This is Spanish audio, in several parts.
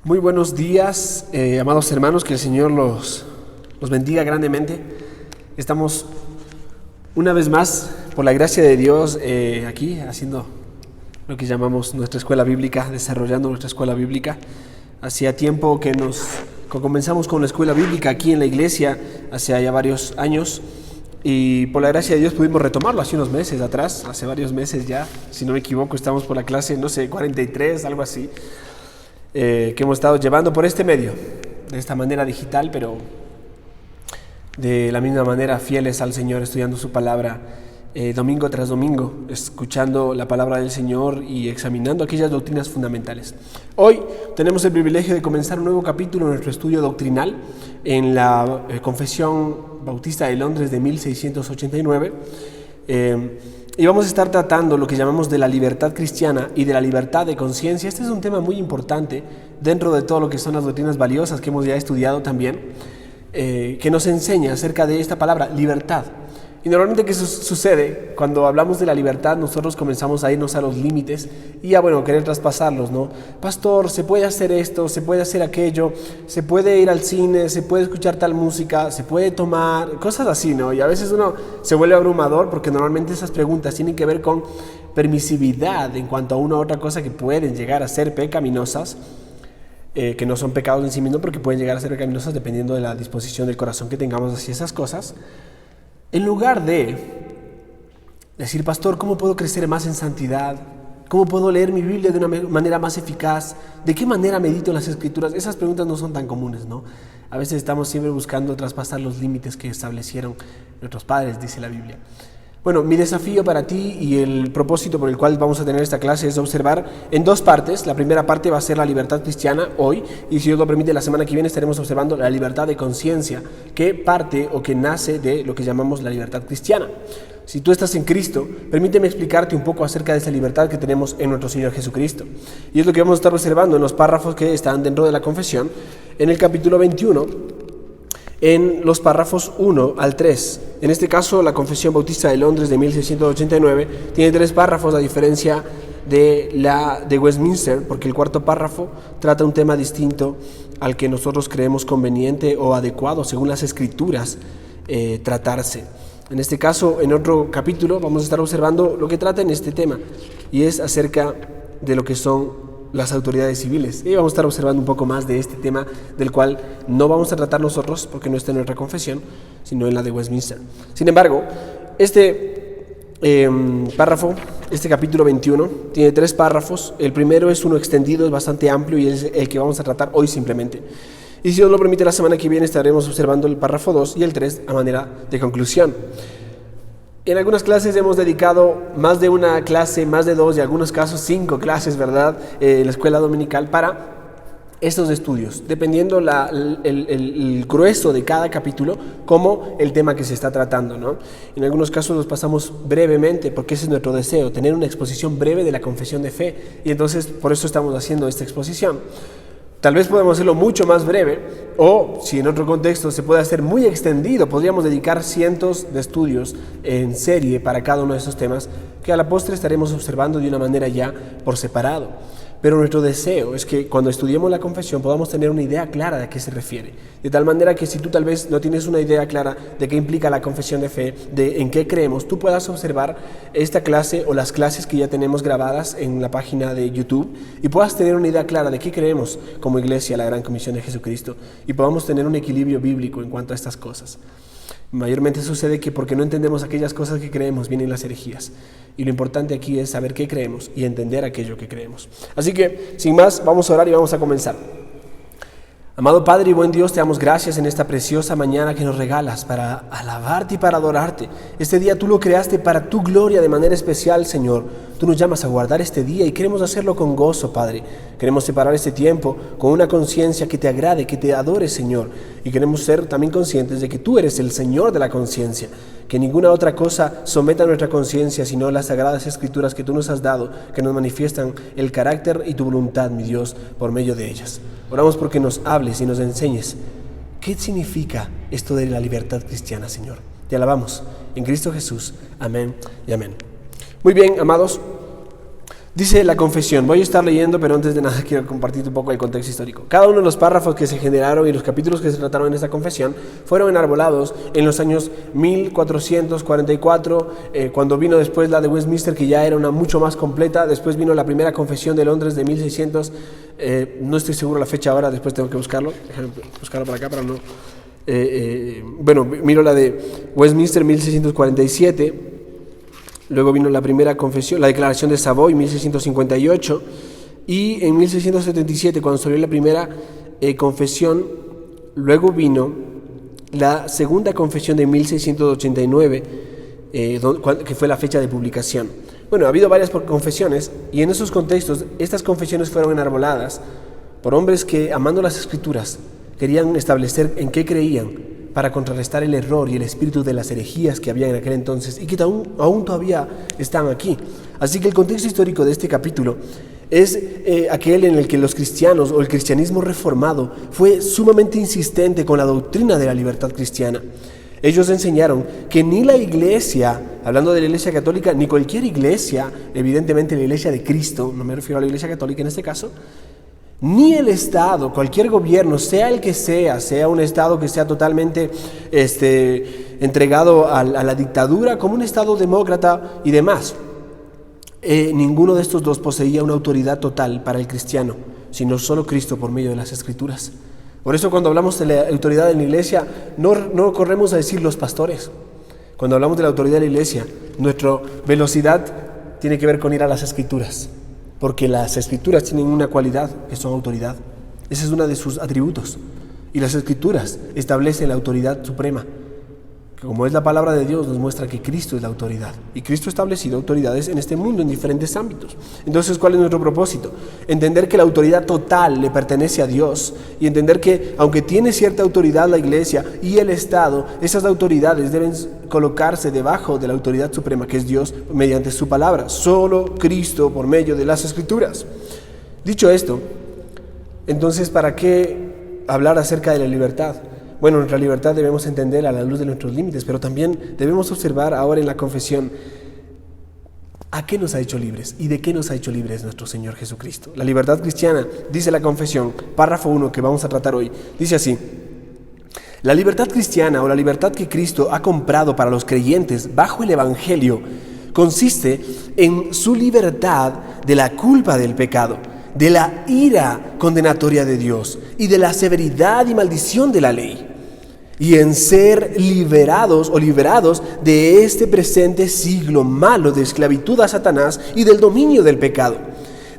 Muy buenos días, amados hermanos, que el Señor los bendiga grandemente. Estamos una vez más, por la gracia de Dios, aquí haciendo lo que llamamos nuestra escuela bíblica, desarrollando nuestra escuela bíblica. Hacía tiempo que comenzamos con la escuela bíblica aquí en la iglesia, hace ya varios años, y por la gracia de Dios pudimos retomarlo hace unos meses atrás, hace varios meses ya, si no me equivoco, estamos por la clase, 43, algo así. Que hemos estado llevando por este medio, de esta manera digital, pero de la misma manera fieles al Señor, estudiando su palabra domingo tras domingo, escuchando la palabra del Señor y examinando aquellas doctrinas fundamentales. Hoy tenemos el privilegio de comenzar un nuevo capítulo en nuestro estudio doctrinal en la Confesión Bautista de Londres de 1689. Y vamos a estar tratando lo que llamamos de la libertad cristiana y de la libertad de conciencia. Este es un tema muy importante dentro de todo lo que son las doctrinas valiosas que hemos ya estudiado también, que nos enseña acerca de esta palabra, libertad. Y normalmente, ¿qué sucede? Cuando hablamos de la libertad, nosotros comenzamos a irnos a los límites y a, querer traspasarlos, ¿no? Pastor, se puede hacer esto, se puede hacer aquello, se puede ir al cine, se puede escuchar tal música, se puede tomar, cosas así, ¿no? Y a veces uno se vuelve abrumador porque normalmente esas preguntas tienen que ver con permisividad en cuanto a una u otra cosa que pueden llegar a ser pecaminosas, que no son pecados en sí mismos, porque pueden llegar a ser pecaminosas dependiendo de la disposición del corazón que tengamos hacia esas cosas. En lugar de decir, pastor, ¿cómo puedo crecer más en santidad? ¿Cómo puedo leer mi Biblia de una manera más eficaz? ¿De qué manera medito en las Escrituras? Esas preguntas no son tan comunes, ¿no? A veces estamos siempre buscando traspasar los límites que establecieron nuestros padres, dice la Biblia. Bueno, mi desafío para ti y el propósito por el cual vamos a tener esta clase es observar en dos partes. La primera parte va a ser la libertad cristiana hoy, y si Dios lo permite, la semana que viene estaremos observando la libertad de conciencia, que parte o que nace de lo que llamamos la libertad cristiana. Si tú estás en Cristo, permíteme explicarte un poco acerca de esa libertad que tenemos en nuestro Señor Jesucristo. Y es lo que vamos a estar observando en los párrafos que están dentro de la confesión, en el capítulo 21, en los párrafos 1 al 3. En este caso, la Confesión Bautista de Londres de 1689 tiene 3 párrafos, a diferencia de la de Westminster, porque el cuarto párrafo trata un tema distinto al que nosotros creemos conveniente o adecuado, según las Escrituras, tratarse. En este caso, en otro capítulo, vamos a estar observando lo que trata en este tema, y es acerca de lo que son las autoridades civiles. Y vamos a estar observando un poco más de este tema, del cual no vamos a tratar nosotros porque no está en nuestra confesión, sino en la de Westminster. Sin embargo, este párrafo, este capítulo 21, tiene 3 párrafos. El primero es uno extendido, es bastante amplio, y es el que vamos a tratar hoy simplemente. Y si Dios lo permite, la semana que viene estaremos observando el párrafo 2 y el 3 a manera de conclusión. En algunas clases hemos dedicado más de una clase, más de 2, y en algunos casos 5 clases, ¿verdad? En la escuela dominical para estos estudios, dependiendo el grueso de cada capítulo, como el tema que se está tratando, ¿no? En algunos casos los pasamos brevemente, porque ese es nuestro deseo, tener una exposición breve de la confesión de fe, y entonces por eso estamos haciendo esta exposición. Tal vez podemos hacerlo mucho más breve, o si en otro contexto se puede hacer muy extendido, podríamos dedicar cientos de estudios en serie para cada uno de esos temas, que a la postre estaremos observando de una manera ya por separado. Pero nuestro deseo es que cuando estudiemos la confesión podamos tener una idea clara de a qué se refiere. De tal manera que si tú tal vez no tienes una idea clara de qué implica la confesión de fe, de en qué creemos, tú puedas observar esta clase o las clases que ya tenemos grabadas en la página de YouTube, y puedas tener una idea clara de qué creemos como iglesia, la Gran Comisión de Jesucristo, y podamos tener un equilibrio bíblico en cuanto a estas cosas. Mayormente sucede que porque no entendemos aquellas cosas que creemos, vienen las herejías. Y lo importante aquí es saber qué creemos y entender aquello que creemos. Así que, sin más, vamos a orar y vamos a comenzar. Amado Padre y buen Dios, te damos gracias en esta preciosa mañana que nos regalas para alabarte y para adorarte. Este día tú lo creaste para tu gloria de manera especial, Señor. Tú nos llamas a guardar este día y queremos hacerlo con gozo, Padre. Queremos separar este tiempo con una conciencia que te agrade, que te adore, Señor. Y queremos ser también conscientes de que tú eres el Señor de la conciencia. Que ninguna otra cosa someta nuestra conciencia, sino las sagradas Escrituras que tú nos has dado, que nos manifiestan el carácter y tu voluntad, mi Dios, por medio de ellas. Oramos porque nos hables y nos enseñes qué significa esto de la libertad cristiana, Señor. Te alabamos en Cristo Jesús. Amén y amén. Muy bien, amados. Dice la confesión, voy a estar leyendo, pero antes de nada quiero compartir un poco el contexto histórico. Cada uno de los párrafos que se generaron y los capítulos que se trataron en esta confesión fueron enarbolados en los años 1444, cuando vino después la de Westminster, que ya era una mucho más completa. Después vino la primera confesión de Londres de 1600, no estoy seguro la fecha ahora, después tengo que buscarlo, déjame buscarlo para acá para no... miro la de Westminster 1647. Luego vino la primera confesión, la Declaración de Savoy, 1658, y en 1677, cuando salió la primera confesión, luego vino la segunda confesión de 1689, que fue la fecha de publicación. Bueno, ha habido varias confesiones, y en esos contextos, estas confesiones fueron enarboladas por hombres que, amando las Escrituras, querían establecer en qué creían, para contrarrestar el error y el espíritu de las herejías que había en aquel entonces y que aún todavía están aquí. Así que el contexto histórico de este capítulo es aquel en el que los cristianos o el cristianismo reformado fue sumamente insistente con la doctrina de la libertad cristiana. Ellos enseñaron que ni la iglesia, hablando de la iglesia católica, ni cualquier iglesia, evidentemente la iglesia de Cristo, no me refiero a la iglesia católica en este caso, ni el Estado, cualquier gobierno, sea el que sea un Estado que sea totalmente entregado a la dictadura, como un Estado demócrata y demás, ninguno de estos dos poseía una autoridad total para el cristiano, sino solo Cristo por medio de las Escrituras. Por eso cuando hablamos de la autoridad en la iglesia, no corremos a decir los pastores. Cuando hablamos de la autoridad de la iglesia, nuestra velocidad tiene que ver con ir a las Escrituras. Porque las Escrituras tienen una cualidad que son autoridad. Ese es uno de sus atributos. Y las Escrituras establecen la autoridad suprema. Como es la palabra de Dios, nos muestra que Cristo es la autoridad. Y Cristo ha establecido autoridades en este mundo, en diferentes ámbitos. Entonces, ¿cuál es nuestro propósito? Entender que la autoridad total le pertenece a Dios. Y entender que, aunque tiene cierta autoridad la Iglesia y el Estado, esas autoridades deben colocarse debajo de la autoridad suprema, que es Dios, mediante su palabra. Solo Cristo por medio de las Escrituras. Dicho esto, entonces, ¿para qué hablar acerca de la libertad? Bueno, nuestra libertad debemos entender a la luz de nuestros límites, pero también debemos observar ahora en la confesión a qué nos ha hecho libres y de qué nos ha hecho libres nuestro Señor Jesucristo. La libertad cristiana, dice la confesión, párrafo 1 que vamos a tratar hoy, dice así: la libertad cristiana o la libertad que Cristo ha comprado para los creyentes bajo el Evangelio consiste en su libertad de la culpa del pecado, de la ira condenatoria de Dios y de la severidad y maldición de la ley, y en ser liberados o liberados de este presente siglo malo de esclavitud a Satanás y del dominio del pecado,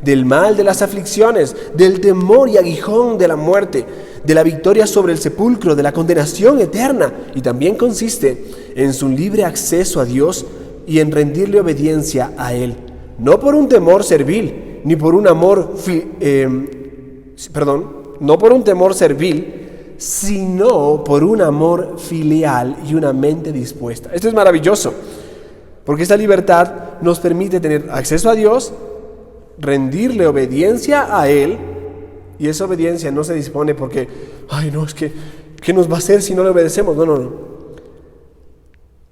del mal de las aflicciones, del temor y aguijón de la muerte, de la victoria sobre el sepulcro, de la condenación eterna, y también consiste en su libre acceso a Dios y en rendirle obediencia a Él, no por un temor servil, ni por un amor, no por un temor servil, sino por un amor filial y una mente dispuesta. Esto es maravilloso, porque esta libertad nos permite tener acceso a Dios, rendirle obediencia a Él, y esa obediencia no se dispone porque, ¿qué nos va a hacer si no le obedecemos? No.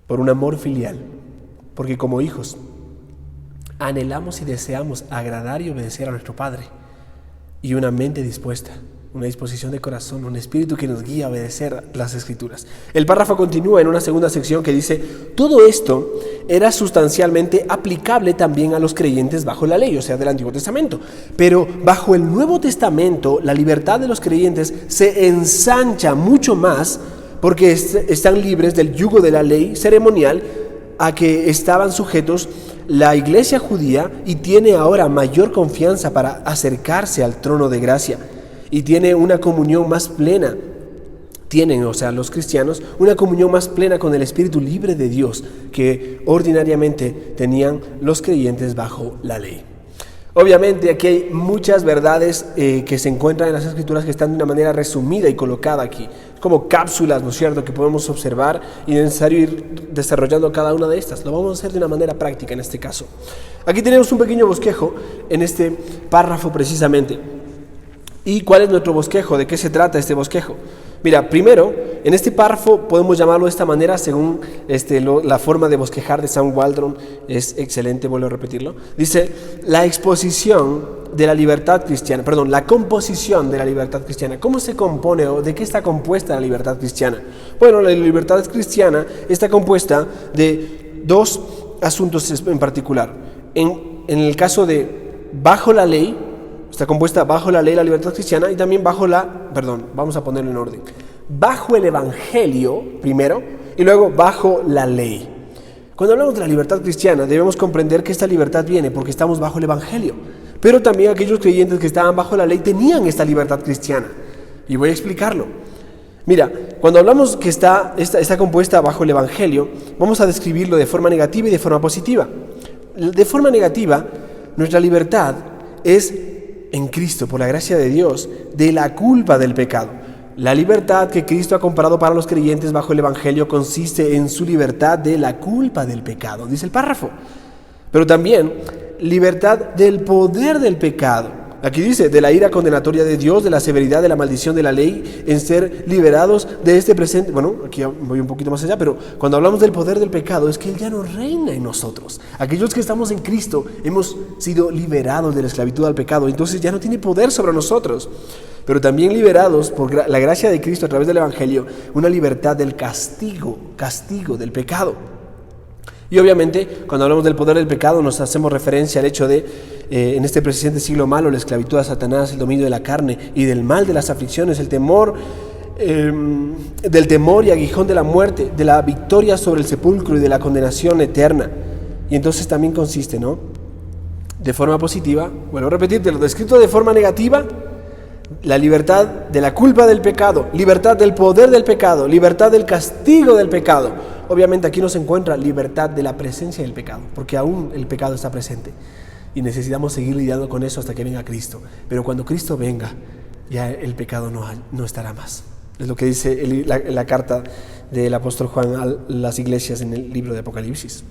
Por un amor filial, porque como hijos anhelamos y deseamos agradar y obedecer a nuestro Padre, y una mente dispuesta, una disposición de corazón, un espíritu que nos guía a obedecer las Escrituras. El párrafo continúa en una segunda sección que dice: todo esto era sustancialmente aplicable también a los creyentes bajo la ley, o sea, del Antiguo Testamento. Pero bajo el Nuevo Testamento, la libertad de los creyentes se ensancha mucho más porque están libres del yugo de la ley ceremonial a que estaban sujetos la iglesia judía, y tiene ahora mayor confianza para acercarse al trono de gracia, y tiene una comunión más plena. Los cristianos, una comunión más plena con el Espíritu libre de Dios que ordinariamente tenían los creyentes bajo la ley. Obviamente aquí hay muchas verdades que se encuentran en las Escrituras que están de una manera resumida y colocada aquí, como cápsulas, ¿no es cierto?, que podemos observar, y es necesario ir desarrollando cada una de estas. Lo vamos a hacer de una manera práctica en este caso. Aquí tenemos un pequeño bosquejo en este párrafo precisamente. ¿Y cuál es nuestro bosquejo? ¿De qué se trata este bosquejo? Mira, primero, en este párrafo podemos llamarlo de esta manera según la forma de bosquejar de Sam Waldron, es excelente, vuelvo a repetirlo. Dice, la exposición de la libertad cristiana, la composición de la libertad cristiana. ¿Cómo se compone o de qué está compuesta la libertad cristiana? Bueno, la libertad cristiana está compuesta de dos asuntos en particular. En el caso de bajo la ley, está compuesta bajo la ley la libertad cristiana y también vamos a ponerlo en orden. Bajo el evangelio primero y luego bajo la ley. Cuando hablamos de la libertad cristiana debemos comprender que esta libertad viene porque estamos bajo el evangelio. Pero también aquellos creyentes que estaban bajo la ley tenían esta libertad cristiana. Y voy a explicarlo. Mira, cuando hablamos que está compuesta bajo el evangelio, vamos a describirlo de forma negativa y de forma positiva. De forma negativa, nuestra libertad es en Cristo, por la gracia de Dios, de la culpa del pecado. La libertad que Cristo ha comparado para los creyentes bajo el evangelio consiste en su libertad de la culpa del pecado, dice el párrafo. Pero también libertad del poder del pecado. Aquí dice, de la ira condenatoria de Dios, de la severidad de la maldición de la ley, en ser liberados de este presente. Bueno, aquí voy un poquito más allá, pero cuando hablamos del poder del pecado, es que Él ya no reina en nosotros. Aquellos que estamos en Cristo, hemos sido liberados de la esclavitud al pecado, entonces ya no tiene poder sobre nosotros. Pero también liberados por la gracia de Cristo a través del Evangelio, una libertad del castigo del pecado. Y obviamente, cuando hablamos del poder del pecado, nos hacemos referencia al hecho de, en este presente siglo malo, la esclavitud a Satanás, el dominio de la carne y del mal de las aflicciones, el temor, del temor y aguijón de la muerte, de la victoria sobre el sepulcro y de la condenación eterna. Y entonces también consiste, ¿no? De forma positiva, vuelvo a repetirte, lo descrito de forma negativa, la libertad de la culpa del pecado, libertad del poder del pecado, libertad del castigo del pecado. Obviamente aquí no se encuentra libertad de la presencia del pecado, porque aún el pecado está presente y necesitamos seguir lidiando con eso hasta que venga Cristo. Pero cuando Cristo venga, ya el pecado no estará más. Es lo que dice la carta del apóstol Juan a las iglesias en el libro de Apocalipsis.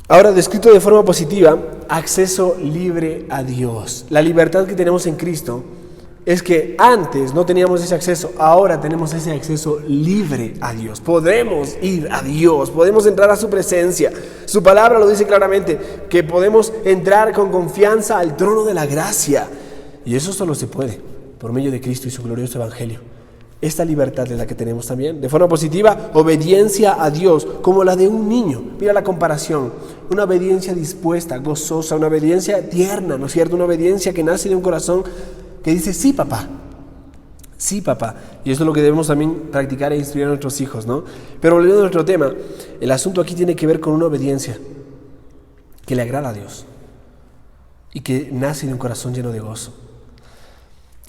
Ahora, descrito de forma positiva, acceso libre a Dios. La libertad que tenemos en Cristo es que antes no teníamos ese acceso, ahora tenemos ese acceso libre a Dios. Podemos ir a Dios, podemos entrar a su presencia. Su palabra lo dice claramente, que podemos entrar con confianza al trono de la gracia. Y eso solo se puede por medio de Cristo y su glorioso evangelio. Esta libertad es la que tenemos también. De forma positiva, obediencia a Dios, como la de un niño. Mira la comparación. Una obediencia dispuesta, gozosa, una obediencia tierna, ¿no es cierto? Una obediencia que nace de un corazón que dice, sí, papá. Sí, papá. Y eso es lo que debemos también practicar e instruir a nuestros hijos, ¿no? Pero volviendo a nuestro tema, el asunto aquí tiene que ver con una obediencia que le agrada a Dios y que nace de un corazón lleno de gozo.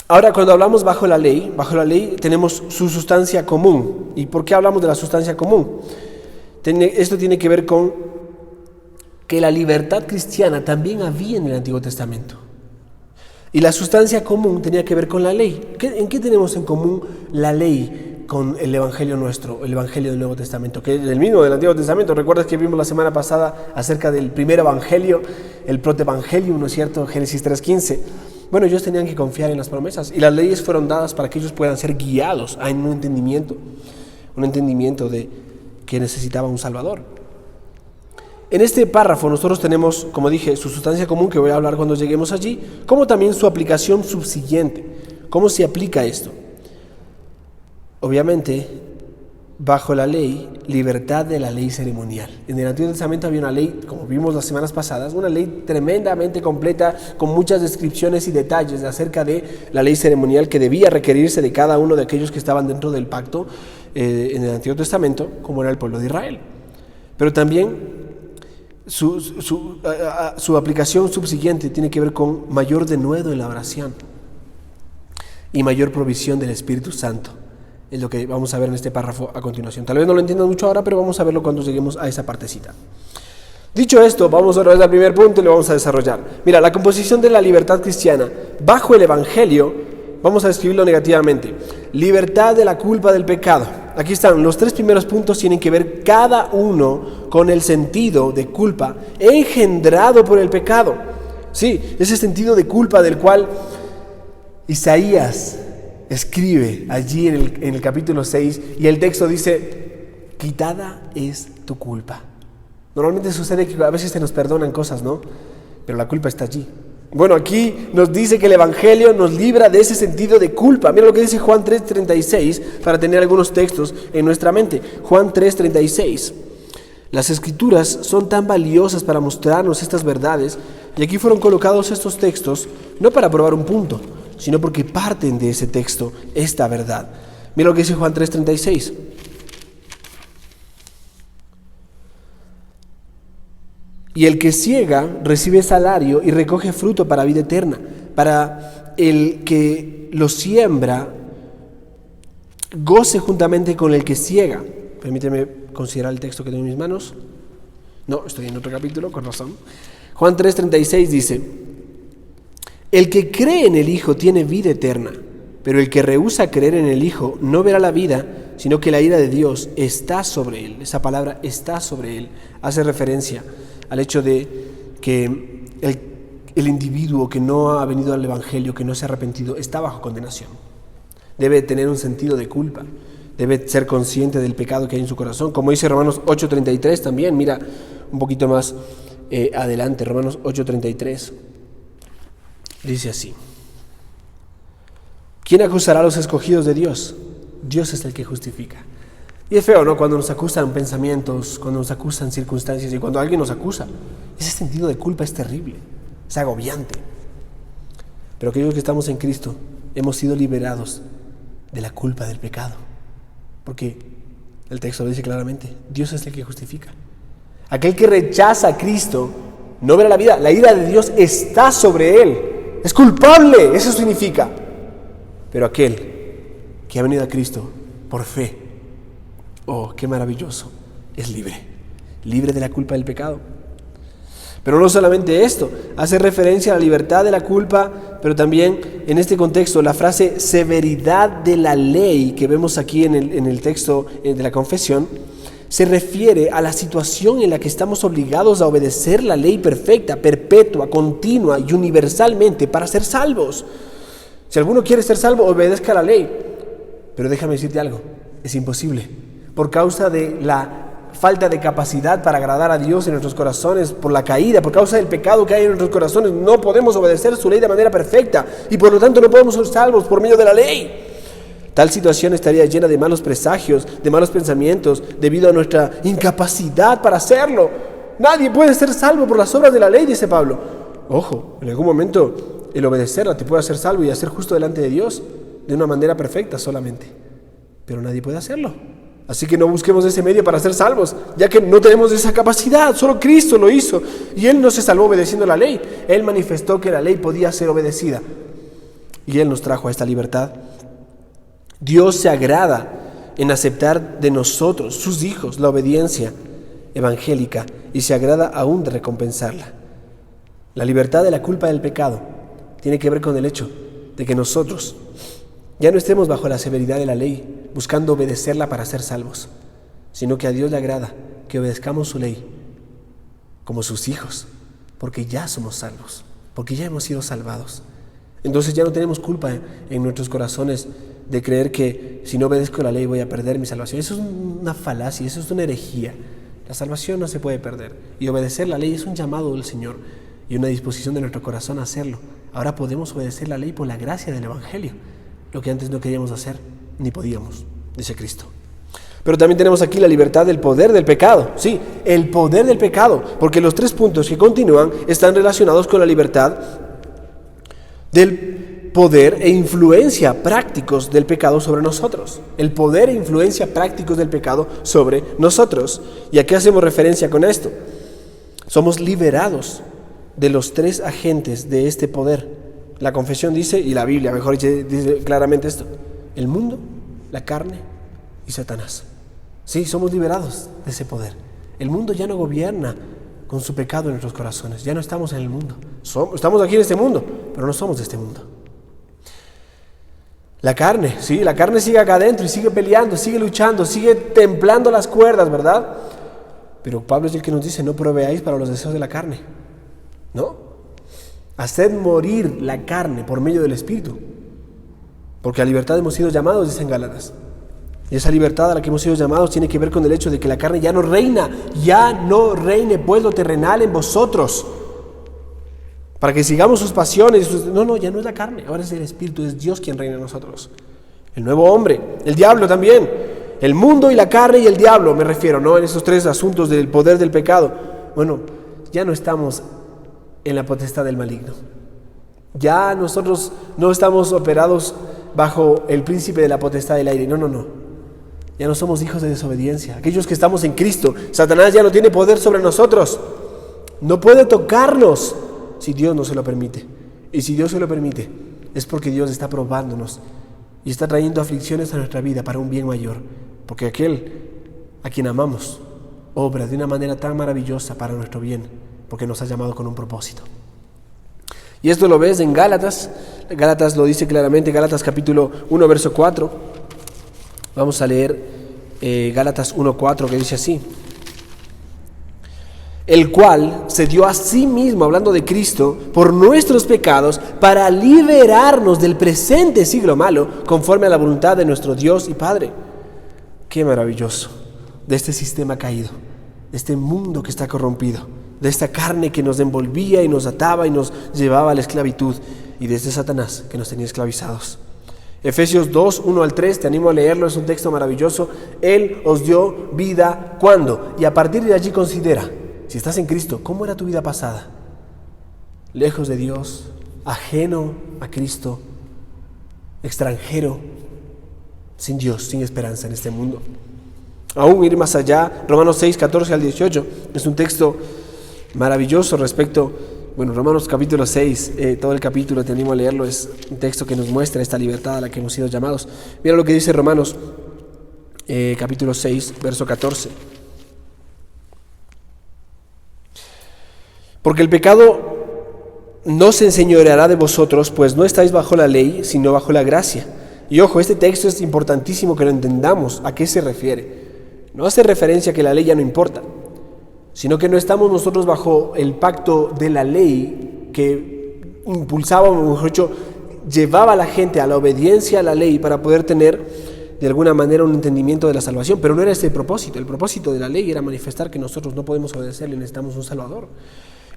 Ahora, cuando hablamos bajo la ley tenemos su sustancia común. ¿Y por qué hablamos de la sustancia común? Esto tiene que ver con que la libertad cristiana también había en el Antiguo Testamento. Y la sustancia común tenía que ver con la ley. ¿En qué tenemos en común la ley con el Evangelio nuestro, el Evangelio del Nuevo Testamento? Que es el mismo del Antiguo Testamento. ¿Recuerdas que vimos la semana pasada acerca del primer Evangelio, el Protevangelium, ¿no es cierto? Génesis 3:15. Bueno, ellos tenían que confiar en las promesas y las leyes fueron dadas para que ellos puedan ser guiados a un entendimiento de que necesitaba un Salvador. En este párrafo nosotros tenemos, como dije, su sustancia común, que voy a hablar cuando lleguemos allí, como también su aplicación subsiguiente. ¿Cómo se aplica esto? Obviamente, bajo la ley, libertad de la ley ceremonial. En el Antiguo Testamento había una ley, como vimos las semanas pasadas, una ley tremendamente completa, con muchas descripciones y detalles acerca de la ley ceremonial que debía requerirse de cada uno de aquellos que estaban dentro del pacto en el Antiguo Testamento, como era el pueblo de Israel. Pero también su aplicación subsiguiente tiene que ver con mayor denuedo en la oración y mayor provisión del Espíritu Santo. Es lo que vamos a ver en este párrafo a continuación. Tal vez no lo entiendan mucho ahora, pero vamos a verlo cuando lleguemos a esa partecita. Dicho esto, vamos otra vez al primer punto y lo vamos a desarrollar. Mira, la composición de la libertad cristiana bajo el Evangelio, vamos a describirlo negativamente. Libertad de la culpa del pecado. Aquí están, los tres primeros puntos tienen que ver cada uno con el sentido de culpa engendrado por el pecado. Sí, ese sentido de culpa del cual Isaías escribe allí en el capítulo 6 y el texto dice: quitada es tu culpa. Normalmente sucede que a veces se nos perdonan cosas, ¿no? Pero la culpa está allí. Bueno, aquí nos dice que el Evangelio nos libra de ese sentido de culpa. Mira lo que dice Juan 3:36 para tener algunos textos en nuestra mente. Juan 3:36. Las Escrituras son tan valiosas para mostrarnos estas verdades, y aquí fueron colocados estos textos no para probar un punto, sino porque parten de ese texto esta verdad. Mira lo que dice Juan 3:36. Y el que siega recibe salario y recoge fruto para vida eterna. Para el que lo siembra, goce juntamente con el que siega. Permíteme considerar el texto que tengo en mis manos. No, estoy en otro capítulo, con razón. Juan 3:36 dice: el que cree en el Hijo tiene vida eterna, pero el que rehúsa creer en el Hijo no verá la vida, sino que la ira de Dios está sobre él. Esa palabra "está sobre él" hace referencia al hecho de que el individuo que no ha venido al Evangelio, que no se ha arrepentido, está bajo condenación. Debe tener un sentido de culpa, debe ser consciente del pecado que hay en su corazón. Como dice Romanos 8:33 también, mira un poquito más adelante, Romanos 8:33. Dice así: ¿quién acusará a los escogidos de Dios? Dios es el que justifica. Y es feo, ¿no? Cuando nos acusan pensamientos, cuando nos acusan circunstancias y cuando alguien nos acusa. Ese sentido de culpa es terrible, es agobiante. Pero aquellos que estamos en Cristo hemos sido liberados de la culpa del pecado. Porque el texto lo dice claramente: Dios es el que justifica. Aquel que rechaza a Cristo no verá la vida. La ira de Dios está sobre él. Es culpable, eso significa. Pero aquel que ha venido a Cristo por fe, oh, qué maravilloso, es libre, libre de la culpa del pecado. Pero no solamente esto, hace referencia a la libertad de la culpa, pero también en este contexto la frase severidad de la ley que vemos aquí en el texto de la confesión, se refiere a la situación en la que estamos obligados a obedecer la ley perfecta, perpetua, continua y universalmente para ser salvos. Si alguno quiere ser salvo, obedezca la ley. Pero déjame decirte algo, es imposible. Por causa de la falta de capacidad para agradar a Dios en nuestros corazones, por la caída, por causa del pecado que hay en nuestros corazones, no podemos obedecer su ley de manera perfecta y por lo tanto no podemos ser salvos por medio de la ley. Tal situación estaría llena de malos presagios, de malos pensamientos, debido a nuestra incapacidad para hacerlo. Nadie puede ser salvo por las obras de la ley, dice Pablo. Ojo, en algún momento el obedecerla te puede hacer salvo y hacer justo delante de Dios de una manera perfecta solamente. Pero nadie puede hacerlo. Así que no busquemos ese medio para ser salvos, ya que no tenemos esa capacidad. Solo Cristo lo hizo y Él no se salvó obedeciendo la ley. Él manifestó que la ley podía ser obedecida y Él nos trajo a esta libertad. Dios se agrada en aceptar de nosotros, sus hijos, la obediencia evangélica y se agrada aún de recompensarla. La libertad de la culpa del pecado tiene que ver con el hecho de que nosotros ya no estemos bajo la severidad de la ley, buscando obedecerla para ser salvos, sino que a Dios le agrada que obedezcamos su ley como sus hijos, porque ya somos salvos, porque ya hemos sido salvados. Entonces ya no tenemos culpa en nuestros corazones de creer que si no obedezco la ley voy a perder mi salvación. Eso es una falacia, eso es una herejía. La salvación no se puede perder. Y obedecer la ley es un llamado del Señor y una disposición de nuestro corazón a hacerlo. Ahora podemos obedecer la ley por la gracia del Evangelio, lo que antes no queríamos hacer ni podíamos, dice Cristo. Pero también tenemos aquí la libertad del poder del pecado. Sí, el poder del pecado, porque los 3 puntos que continúan están relacionados con la libertad del poder e influencia prácticos del pecado sobre nosotros. El poder e influencia prácticos del pecado sobre nosotros. ¿Y a qué hacemos referencia con esto? Somos liberados de los 3 agentes de este poder. La confesión dice, y la Biblia mejor dice claramente esto: el mundo, la carne y Satanás. Sí, somos liberados de ese poder. El mundo ya no gobierna con su pecado en nuestros corazones. Ya no estamos en el mundo. Estamos aquí en este mundo, pero no somos de este mundo. La carne, sí, la carne sigue acá adentro y sigue peleando, sigue luchando, sigue templando las cuerdas, ¿verdad? Pero Pablo es el que nos dice: no proveáis para los deseos de la carne, ¿no? Haced morir la carne por medio del Espíritu Porque a libertad hemos sido llamados, dicen Gálatas. Y esa libertad a la que hemos sido llamados tiene que ver con el hecho de que la carne ya no reine pues lo terrenal en vosotros, para que sigamos sus pasiones. No, ya no es la carne, ahora es el Espíritu, es Dios quien reina en nosotros. El nuevo hombre, el diablo también, el mundo y la carne y el diablo, me refiero, ¿no? En esos tres asuntos del poder del pecado. Bueno, ya no estamos en la potestad del maligno. Ya nosotros no estamos operados bajo el príncipe de la potestad del aire. No. Ya no somos hijos de desobediencia. Aquellos que estamos en Cristo, Satanás ya no tiene poder sobre nosotros. No puede tocarnos si Dios no se lo permite. Y si Dios se lo permite, es porque Dios está probándonos y está trayendo aflicciones a nuestra vida para un bien mayor. Porque aquel a quien amamos obra de una manera tan maravillosa para nuestro bien, porque nos ha llamado con un propósito. Y esto lo ves en Gálatas. Gálatas lo dice claramente, Gálatas capítulo 1, verso 4. Vamos a leer Gálatas 1:4, que dice así: el cual se dio a sí mismo, hablando de Cristo, por nuestros pecados, para liberarnos del presente siglo malo, conforme a la voluntad de nuestro Dios y Padre. Qué maravilloso, de este sistema caído, de este mundo que está corrompido, de esta carne que nos envolvía y nos ataba y nos llevaba a la esclavitud, y de este Satanás que nos tenía esclavizados. Efesios 2, 1 al 3, te animo a leerlo, es un texto maravilloso. Él os dio vida, ¿cuándo? Y a partir de allí considera, si estás en Cristo, ¿cómo era tu vida pasada? Lejos de Dios, ajeno a Cristo, extranjero, sin Dios, sin esperanza en este mundo. Aún ir más allá, Romanos 6, 14 al 18, es un texto maravilloso respecto, Romanos capítulo 6, todo el capítulo te animo a leerlo, es un texto que nos muestra esta libertad a la que hemos sido llamados. Mira lo que dice Romanos capítulo 6, verso 14. Porque el pecado no se enseñoreará de vosotros, pues no estáis bajo la ley, sino bajo la gracia. Y ojo, este texto es importantísimo que lo entendamos. ¿A qué se refiere? No hace referencia a que la ley ya no importa, sino que no estamos nosotros bajo el pacto de la ley que impulsaba, o mejor dicho, llevaba a la gente a la obediencia a la ley para poder tener de alguna manera un entendimiento de la salvación. Pero no era ese el propósito. El propósito de la ley era manifestar que nosotros no podemos obedecerle, necesitamos un Salvador.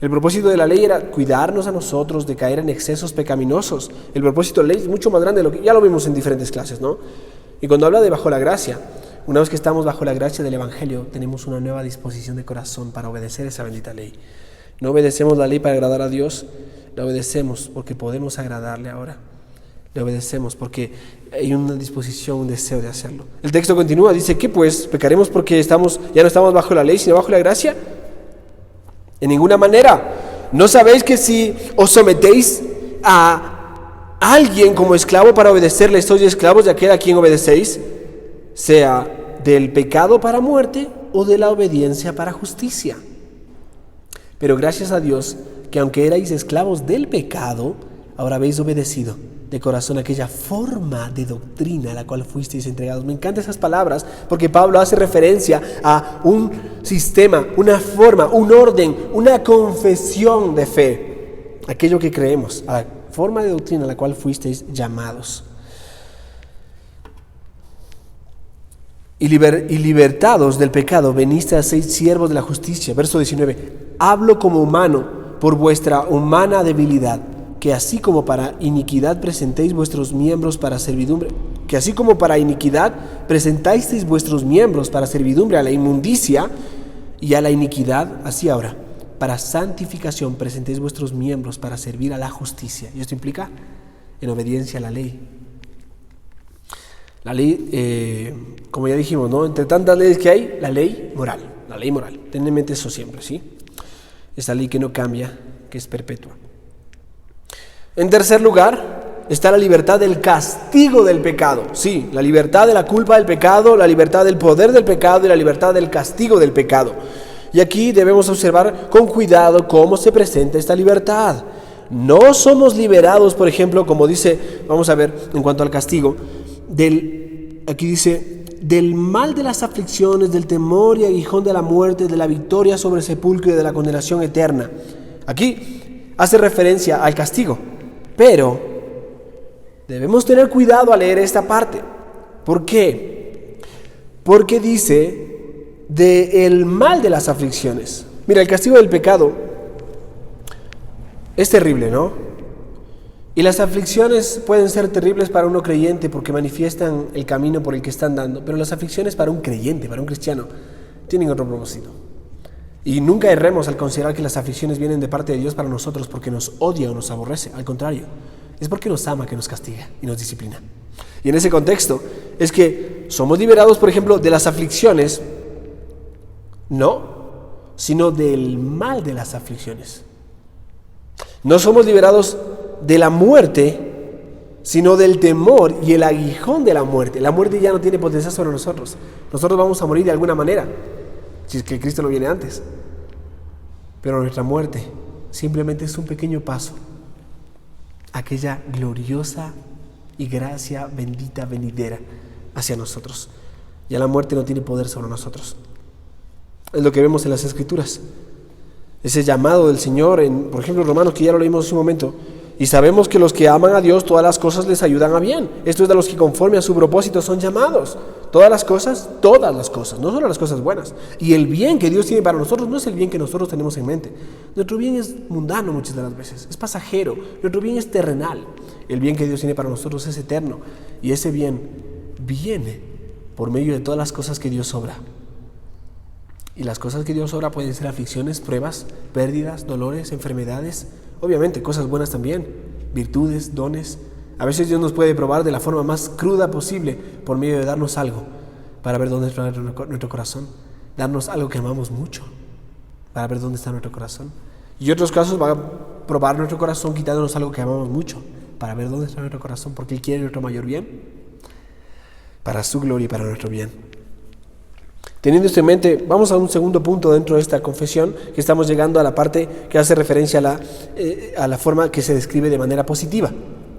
El propósito de la ley era cuidarnos a nosotros de caer en excesos pecaminosos. El propósito de la ley es mucho más grande de lo que ya lo vimos en diferentes clases, ¿no? Y cuando habla de bajo la gracia, una vez que estamos bajo la gracia del Evangelio, tenemos una nueva disposición de corazón para obedecer esa bendita ley. No obedecemos la ley para agradar a Dios, la obedecemos porque podemos agradarle ahora. Le obedecemos porque hay una disposición, un deseo de hacerlo. El texto continúa, dice, ¿qué pues? ¿Pecaremos porque ya no estamos bajo la ley, sino bajo la gracia? En ninguna manera. ¿No sabéis que si os sometéis a alguien como esclavo para obedecerle, sois esclavos de aquel a quien obedecéis? Sea del pecado para muerte o de la obediencia para justicia. Pero gracias a Dios que aunque erais esclavos del pecado, ahora habéis obedecido de corazón aquella forma de doctrina a la cual fuisteis entregados. Me encantan esas palabras porque Pablo hace referencia a un sistema, una forma, un orden, una confesión de fe, aquello que creemos, a la forma de doctrina a la cual fuisteis llamados. Y libertados del pecado, veniste a ser siervos de la justicia. Verso 19. Hablo como humano por vuestra humana debilidad, que así como para iniquidad presentéis vuestros miembros para servidumbre, presentáis vuestros miembros para servidumbre a la inmundicia y a la iniquidad, así ahora, para santificación presentéis vuestros miembros para servir a la justicia. Y esto implica en obediencia a la ley. La ley, como ya dijimos, ¿no? Entre tantas leyes que hay, la ley moral. Ten en mente eso siempre, ¿sí? Esa ley que no cambia, que es perpetua. En tercer lugar, está la libertad del castigo del pecado. Sí, la libertad de la culpa del pecado, la libertad del poder del pecado y la libertad del castigo del pecado. Y aquí debemos observar con cuidado cómo se presenta esta libertad. No somos liberados, por ejemplo, como dice, vamos a ver en cuanto al castigo, aquí dice, del mal de las aflicciones, del temor y aguijón de la muerte, de la victoria sobre el sepulcro y de la condenación eterna. Aquí hace referencia al castigo, pero Debemos tener cuidado al leer esta parte. ¿Por qué? Porque dice del mal de las aflicciones. Mira, el castigo del pecado es terrible, ¿no? Y las aflicciones pueden ser terribles para uno creyente porque manifiestan el camino por el que está andando, pero las aflicciones para un creyente, para un cristiano, tienen otro propósito. Y nunca erremos al considerar que las aflicciones vienen de parte de Dios para nosotros porque nos odia o nos aborrece. Al contrario, es porque nos ama que nos castiga y nos disciplina. Y en ese contexto es que somos liberados, por ejemplo, de las aflicciones, no, sino del mal de las aflicciones. No somos liberados de la muerte, sino del temor y el aguijón de la muerte. La muerte ya no tiene potencia sobre nosotros. Nosotros vamos a morir de alguna manera, si es que Cristo no viene antes. Pero nuestra muerte simplemente es un pequeño paso a aquella gloriosa y gracia bendita venidera hacia nosotros. Ya la muerte no tiene poder sobre nosotros. Es lo que vemos en las Escrituras. Ese llamado del Señor, por ejemplo, Romanos, que ya lo leímos hace un momento. Y sabemos que los que aman a Dios, todas las cosas les ayudan a bien. Esto es de los que conforme a su propósito son llamados. Todas las cosas, no solo las cosas buenas. Y el bien que Dios tiene para nosotros no es el bien que nosotros tenemos en mente. Nuestro bien es mundano muchas de las veces, es pasajero. Nuestro bien es terrenal. El bien que Dios tiene para nosotros es eterno. Y ese bien viene por medio de todas las cosas que Dios obra. Y las cosas que Dios obra pueden ser aflicciones, pruebas, pérdidas, dolores, enfermedades. Obviamente, cosas buenas también, virtudes, dones. A veces Dios nos puede probar de la forma más cruda posible por medio de darnos algo para ver dónde está nuestro corazón. Darnos algo que amamos mucho para ver dónde está nuestro corazón. Y otros casos va a probar nuestro corazón quitándonos algo que amamos mucho para ver dónde está nuestro corazón, porque Él quiere nuestro mayor bien, para su gloria y para nuestro bien. Teniendo esto en mente, vamos a un segundo punto dentro de esta confesión, que estamos llegando a la parte que hace referencia a la forma que se describe de manera positiva.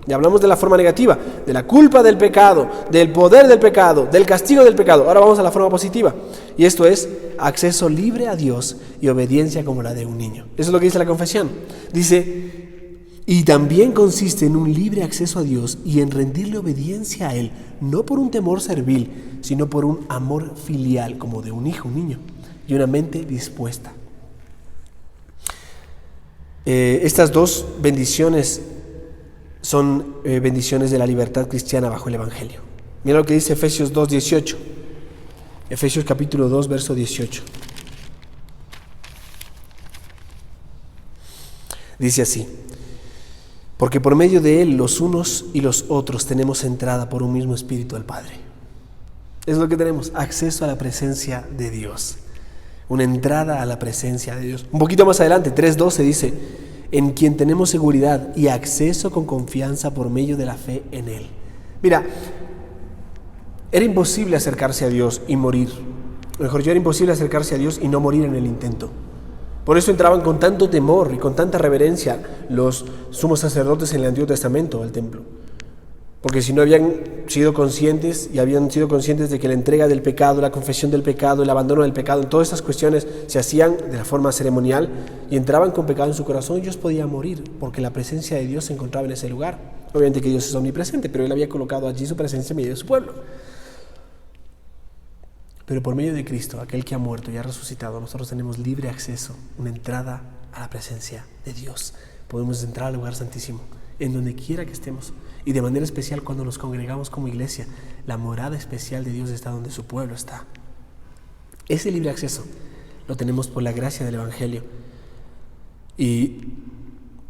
Ya hablamos de la forma negativa, de la culpa del pecado, del poder del pecado, del castigo del pecado. Ahora vamos a la forma positiva. Y esto es acceso libre a Dios y obediencia como la de un niño. Eso es lo que dice la confesión. Dice, y también consiste en un libre acceso a Dios y en rendirle obediencia a Él, no por un temor servil, sino por un amor filial, como de un hijo, un niño, y una mente dispuesta. Estas dos bendiciones son bendiciones de la libertad cristiana bajo el Evangelio. Mira lo que dice Efesios 2:18. Efesios capítulo 2, verso 18. Dice así: porque por medio de Él los unos y los otros tenemos entrada por un mismo Espíritu al Padre. Es lo que tenemos, acceso a la presencia de Dios. Una entrada a la presencia de Dios. Un poquito más adelante, 3:12 dice: en quien tenemos seguridad y acceso con confianza por medio de la fe en Él. Mira, era imposible acercarse a Dios y morir. Mejor dicho, era imposible acercarse a Dios y no morir en el intento. Por eso entraban con tanto temor y con tanta reverencia los sumos sacerdotes en el Antiguo Testamento al templo. Porque si no habían sido conscientes de que la entrega del pecado, la confesión del pecado, el abandono del pecado, todas estas cuestiones se hacían de la forma ceremonial y entraban con pecado en su corazón, ellos podían morir porque la presencia de Dios se encontraba en ese lugar. Obviamente que Dios es omnipresente, pero Él había colocado allí su presencia en medio de su pueblo. Pero por medio de Cristo, aquel que ha muerto y ha resucitado, nosotros tenemos libre acceso, una entrada a la presencia de Dios. Podemos entrar al lugar santísimo, en donde quiera que estemos. Y de manera especial cuando nos congregamos como iglesia, la morada especial de Dios está donde su pueblo está. Ese libre acceso lo tenemos por la gracia del Evangelio. Y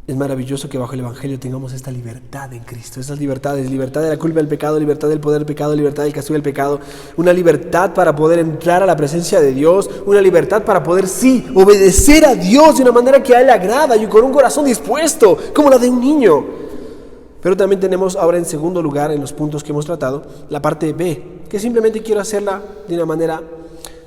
es maravilloso que bajo el Evangelio tengamos esta libertad en Cristo. Esas libertades, libertad de la culpa del pecado, libertad del poder del pecado, libertad del castigo del pecado. Una libertad para poder entrar a la presencia de Dios. Una libertad para poder, sí, obedecer a Dios de una manera que a Él le agrada y con un corazón dispuesto, como la de un niño. Pero también tenemos ahora en segundo lugar, en los puntos que hemos tratado, la parte B, que simplemente quiero hacerla de una manera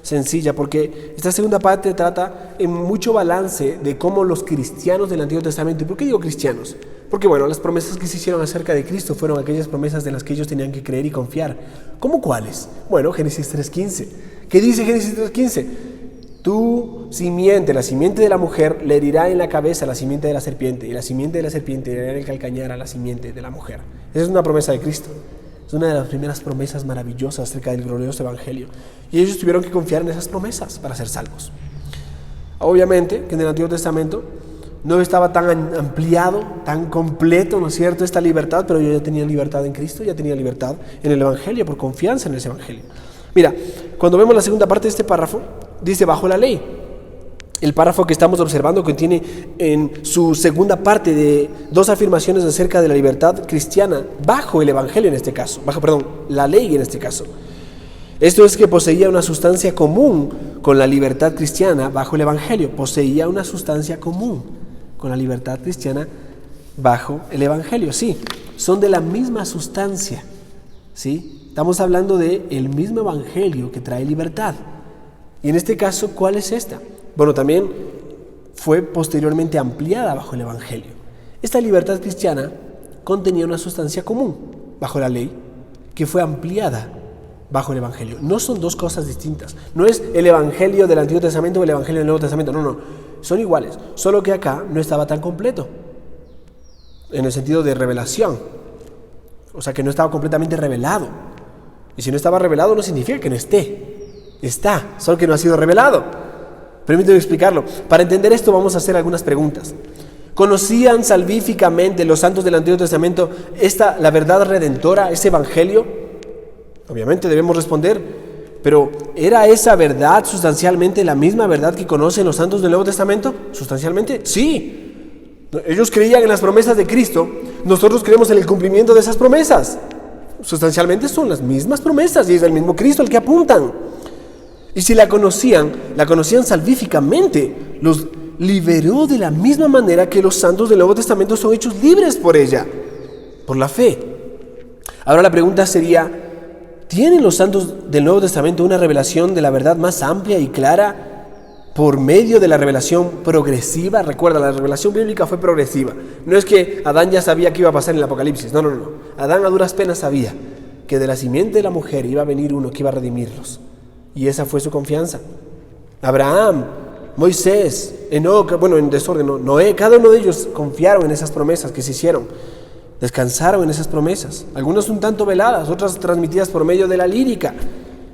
sencilla, porque esta segunda parte trata en mucho balance de cómo los cristianos del Antiguo Testamento, ¿y por qué digo cristianos? Porque bueno, las promesas que se hicieron acerca de Cristo fueron aquellas promesas de las que ellos tenían que creer y confiar. ¿Cómo cuáles? Bueno, Génesis 3:15. ¿Qué dice Génesis 3:15? Tu simiente, la simiente de la mujer, le herirá en la cabeza a la simiente de la serpiente, y la simiente de la serpiente le herirá en el calcañar a la simiente de la mujer. Esa es una promesa de Cristo. Es una de las primeras promesas maravillosas acerca del glorioso evangelio. Y ellos tuvieron que confiar en esas promesas para ser salvos. Obviamente que en el Antiguo Testamento no estaba tan ampliado, tan completo, ¿no es cierto?, esta libertad, pero yo ya tenía libertad en Cristo, ya tenía libertad en el evangelio, por confianza en ese evangelio. Mira, cuando vemos la segunda parte de este párrafo, dice bajo la ley. El párrafo que estamos observando contiene en su segunda parte de dos afirmaciones acerca de la libertad cristiana bajo el evangelio en este caso, la ley en este caso. Esto es que poseía una sustancia común con la libertad cristiana bajo el evangelio, poseía una sustancia común con la libertad cristiana bajo el evangelio, sí, son de la misma sustancia, ¿sí? Estamos hablando del mismo evangelio que trae libertad. Y en este caso, ¿cuál es esta? Bueno, también fue posteriormente ampliada bajo el evangelio. Esta libertad cristiana contenía una sustancia común bajo la ley que fue ampliada bajo el evangelio. No son dos cosas distintas. No es el evangelio del Antiguo Testamento o el evangelio del Nuevo Testamento. No. Son iguales. Solo que acá no estaba tan completo. En el sentido de revelación. O sea, que no estaba completamente revelado. Y si no estaba revelado no significa que no esté. Está, solo que no ha sido revelado. Permíteme explicarlo. Para entender esto vamos a hacer algunas preguntas. ¿Conocían salvíficamente los santos del Antiguo Testamento la verdad redentora, ese evangelio? Obviamente debemos responder, pero ¿era esa verdad sustancialmente la misma verdad que conocen los santos del Nuevo Testamento? ¿Sustancialmente? Sí. Ellos creían en las promesas de Cristo, nosotros creemos en el cumplimiento de esas promesas. Sustancialmente son las mismas promesas y es el mismo Cristo al que apuntan. Y si la conocían salvíficamente, los liberó de la misma manera que los santos del Nuevo Testamento son hechos libres por ella, por la fe. Ahora la pregunta sería, ¿tienen los santos del Nuevo Testamento una revelación de la verdad más amplia y clara por medio de la revelación progresiva? Recuerda, la revelación bíblica fue progresiva. No es que Adán ya sabía qué iba a pasar en el Apocalipsis. No. Adán a duras penas sabía que de la simiente de la mujer iba a venir uno que iba a redimirlos. Y esa fue su confianza. Abraham, Moisés, Enoc, en desorden, Noé, cada uno de ellos confiaron en esas promesas que se hicieron. Descansaron en esas promesas. Algunas un tanto veladas, otras transmitidas por medio de la lírica.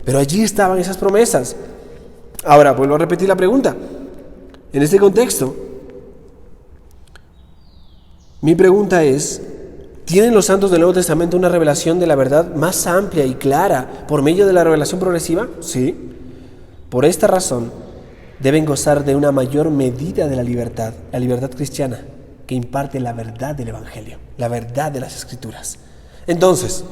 Pero allí estaban esas promesas. Ahora, vuelvo a repetir la pregunta. En este contexto, mi pregunta es, ¿tienen los santos del Nuevo Testamento una revelación de la verdad más amplia y clara por medio de la revelación progresiva? Sí. Por esta razón, deben gozar de una mayor medida de la libertad cristiana, que imparte la verdad del Evangelio, la verdad de las Escrituras. Entonces,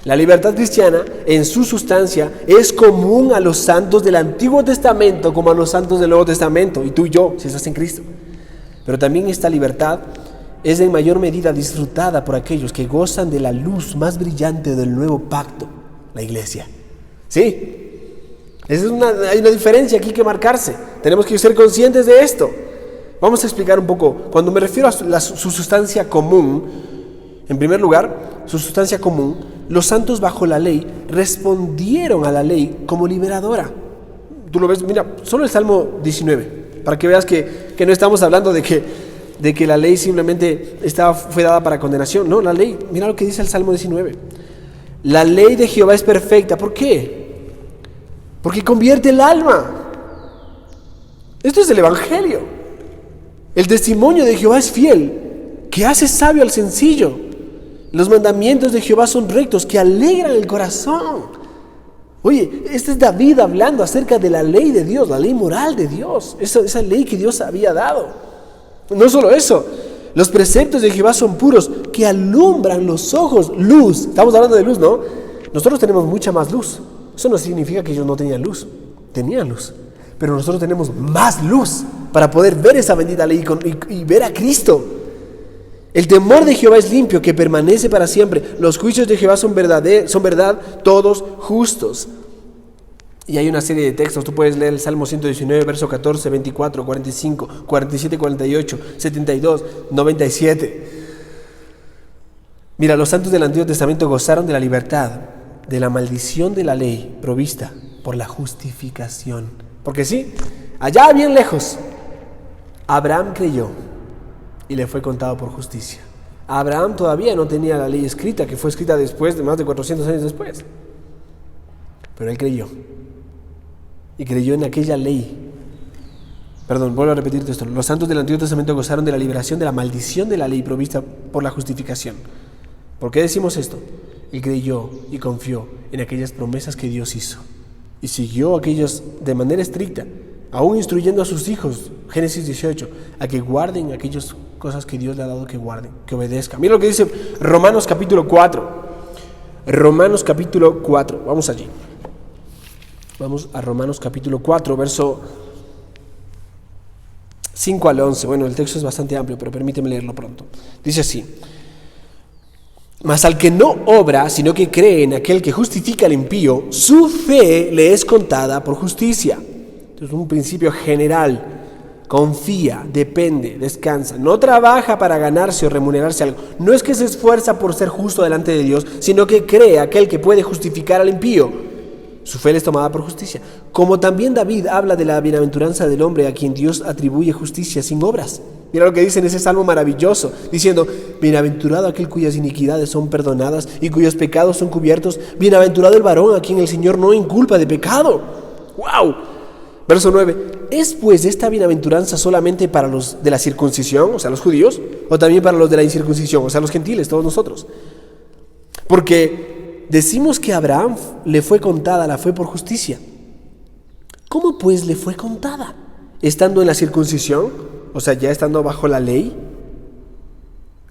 la libertad cristiana en su sustancia es común a los santos del Antiguo Testamento como a los santos del Nuevo Testamento, y tú y yo, si estás en Cristo. Pero también esta libertad es en mayor medida disfrutada por aquellos que gozan de la luz más brillante del nuevo pacto, la iglesia. ¿Sí? Hay una diferencia aquí que marcarse. Tenemos que ser conscientes de esto. Vamos a explicar un poco. Cuando me refiero a su sustancia común, en primer lugar, su sustancia común, los santos bajo la ley respondieron a la ley como liberadora. Tú lo ves, mira, solo el Salmo 19, para que veas que no estamos hablando de que la ley simplemente fue dada para condenación. No, la ley, mira lo que dice el Salmo 19. La ley de Jehová es perfecta. ¿Por qué? Porque convierte el alma. Esto es el Evangelio. El testimonio de Jehová es fiel, que hace sabio al sencillo. Los mandamientos de Jehová son rectos, que alegran el corazón. Oye, este es David hablando acerca de la ley de Dios, la ley moral de Dios, esa ley que Dios había dado. No solo eso, los preceptos de Jehová son puros, que alumbran los ojos. Luz, estamos hablando de luz, ¿no? Nosotros tenemos mucha más luz. Eso no significa que ellos no tenían luz, tenían luz. Pero nosotros tenemos más luz para poder ver esa bendita ley y ver a Cristo. El temor de Jehová es limpio, que permanece para siempre. Los juicios de Jehová son verdad, todos justos. Y hay una serie de textos. Tú puedes leer el Salmo 119, verso 14, 24, 45, 47, 48, 72, 97. Mira, los santos del Antiguo Testamento gozaron de la libertad, de la maldición de la ley provista por la justificación. Porque sí, Allá bien lejos, Abraham creyó y le fue contado por justicia. Abraham todavía no tenía la ley escrita, que fue escrita después, de más de 400 años después. Pero él creyó. Y creyó en aquella ley. Perdón, vuelvo a repetirte esto. Los santos del Antiguo Testamento gozaron de la liberación de la maldición de la ley provista por la justificación. ¿Por qué decimos esto? Él creyó y confió en aquellas promesas que Dios hizo. Y siguió aquellas de manera estricta, aún instruyendo a sus hijos, Génesis 18, a que guarden aquellas cosas que Dios le ha dado que guarden, que obedezcan. Mira lo que dice Romanos capítulo 4. Romanos capítulo 4. Vamos allí. Vamos a Romanos capítulo 4, verso 5 al 11. Bueno, el texto es bastante amplio, pero permíteme leerlo pronto. Dice así: mas al que no obra, sino que cree en aquel que justifica al impío, su fe le es contada por justicia. Entonces, un principio general: confía, depende, descansa, no trabaja para ganarse o remunerarse algo. No es que se esfuerza por ser justo delante de Dios, sino que cree aquel que puede justificar al impío. Su fe le es tomada por justicia. Como también David habla de la bienaventuranza del hombre a quien Dios atribuye justicia sin obras. Mira lo que dice en ese salmo maravilloso, diciendo: bienaventurado aquel cuyas iniquidades son perdonadas y cuyos pecados son cubiertos. Bienaventurado el varón a quien el Señor no inculpa de pecado. ¡Wow! Verso 9. ¿Es pues esta bienaventuranza solamente para los de la circuncisión, o sea, los judíos, o también para los de la incircuncisión, o sea, los gentiles, todos nosotros? Porque decimos que a Abraham le fue contada la fe por justicia. ¿Cómo pues le fue contada? ¿Estando en la circuncisión? O sea, ya estando bajo la ley.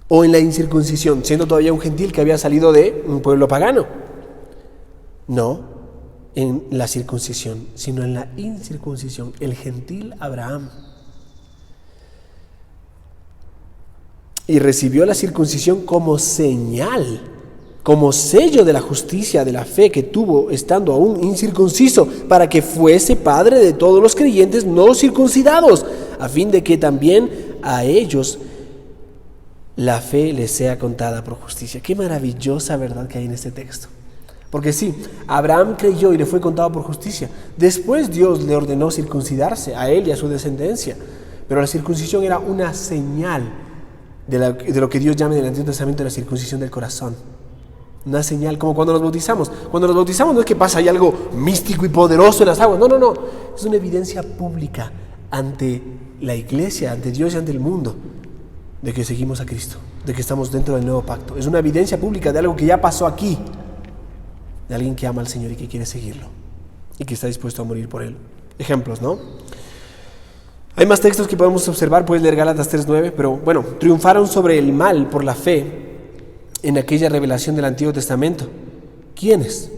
¿O en la incircuncisión, siendo todavía un gentil que había salido de un pueblo pagano? No, en la circuncisión, sino en la incircuncisión, el gentil Abraham. Y recibió la circuncisión como señal, como sello de la justicia, de la fe que tuvo estando aún incircunciso, para que fuese padre de todos los creyentes no circuncidados, a fin de que también a ellos la fe les sea contada por justicia. Qué maravillosa verdad que hay en este texto. Porque sí, Abraham creyó y le fue contado por justicia. Después Dios le ordenó circuncidarse a él y a su descendencia, pero la circuncisión era una señal de lo que Dios llama en el Antiguo Testamento la circuncisión del corazón. Una señal, como cuando nos bautizamos. Cuando nos bautizamos no es que pasa ahí algo místico y poderoso en las aguas. No. Es una evidencia pública ante la iglesia, ante Dios y ante el mundo, de que seguimos a Cristo, de que estamos dentro del nuevo pacto. Es una evidencia pública de algo que ya pasó aquí, de alguien que ama al Señor y que quiere seguirlo y que está dispuesto a morir por Él. Ejemplos, ¿no? Hay más textos que podemos observar. Puedes leer Gálatas 3:9, pero bueno, triunfaron sobre el mal por la fe en aquella revelación del Antiguo Testamento. ¿Quiénes?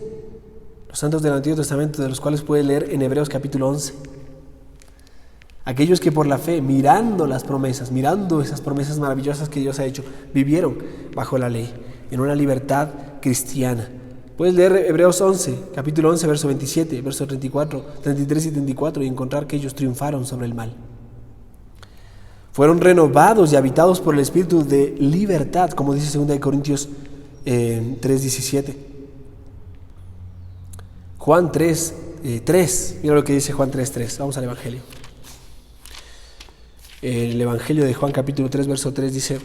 Los santos del Antiguo Testamento, de los cuales puedes leer en Hebreos capítulo 11. Aquellos que por la fe, mirando las promesas, mirando esas promesas maravillosas que Dios ha hecho, vivieron bajo la ley, en una libertad cristiana. Puedes leer Hebreos 11, capítulo 11, verso 27, verso 34, 33 y 34 y encontrar que ellos triunfaron sobre el mal. Fueron renovados y habitados por el espíritu de libertad, como dice 2 Corintios 3:17. Juan 3, mira lo que dice Juan 3:3. Vamos al Evangelio. El Evangelio de Juan capítulo 3, verso 3 dice: